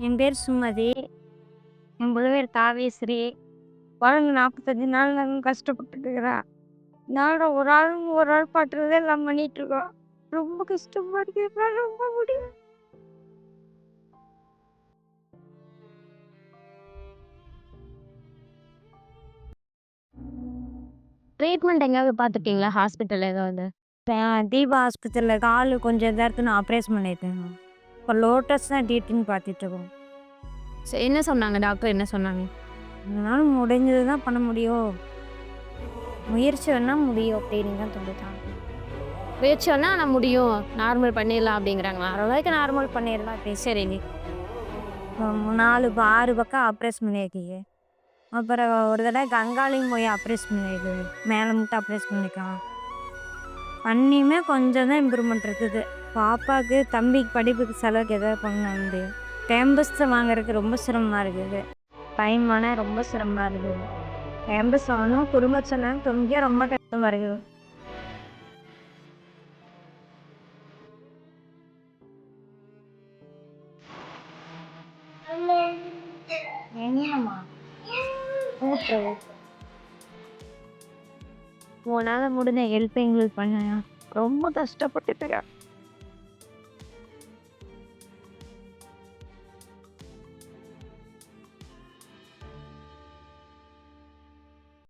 என் பேர் சுமதி. என் முழு பேர் காவேஸ்ரீ. குழந்த 45 நாள் நாங்க கஷ்டப்பட்டுட்டுருக்கிறா. நானும் ஒரு ஆள் பாத்துறதே எல்லாம் பண்ணிட்டுருக்கோம். ரொம்ப கஷ்டமா இருக்கு. என்னால ரொம்ப முடியல. ட்ரீட்மெண்ட் எங்கேயாவது பார்த்துருக்கீங்களா? ஹாஸ்பிட்டல் ஏதாவது? தீபா ஆஸ்பத்திரியில காலு கொஞ்சம் இதா இருக்குன்னு ஆப்ரேஷன் பண்ணியிருக்கேங்க. இப்போ லோட்டஸ் தான் ட்ரீட்மெண்ட் பார்த்துட்ருக்கோம். சரி, என்ன சொன்னாங்க? டாக்டர் என்ன சொன்னாங்க? அதனால முடிஞ்சது தான் பண்ண முடியும். முயற்சி வேணா முடியும் அப்படின்னு தான் சொல்லிட்டாங்க. முயற்சி வேணா நான் முடியும். நார்மல் பண்ணிடலாம் அப்படிங்கிறாங்களா? ஓரளவுக்கு நார்மல் பண்ணிடலாம் அப்படி. சரிங்க. 4 6 பக்கம் ஆப்ரேஷன் பண்ணியிருக்கீங்க. அப்புறம் ஒரு தடவை கங்காலையும் போய் ஆப்ரேஷன் பண்ணியிருக்கு. மேலே மட்டும் ஆப்ரேஷன் பண்ணியிருக்கான். பண்ணியுமே கொஞ்சம் தான் இம்ப்ரூவ்மெண்ட் இருக்குது. பாப்பாவுக்கு தம்பிக்கு படிப்புக்கு செலவுக்கு எதாவது பண்ண முடியும். கேம்பஸ் வாங்குறதுக்கு ரொம்ப சிரமமாக இருக்குது. டைம் ஆனால் ரொம்ப சிரமமாக இருக்குது. கேம்பஸ் வாங்கணும் குடும்ப செலவு துணிக்க ரொம்ப கஷ்டமாக இருக்குது. என்னம்மா கூப்பிட்டு உன்னால் முடிஞ்ச ஹெல்ப் எங்களுக்கு பண்ண. ரொம்ப கஷ்டப்பட்டுட்டு இருக்கேன்.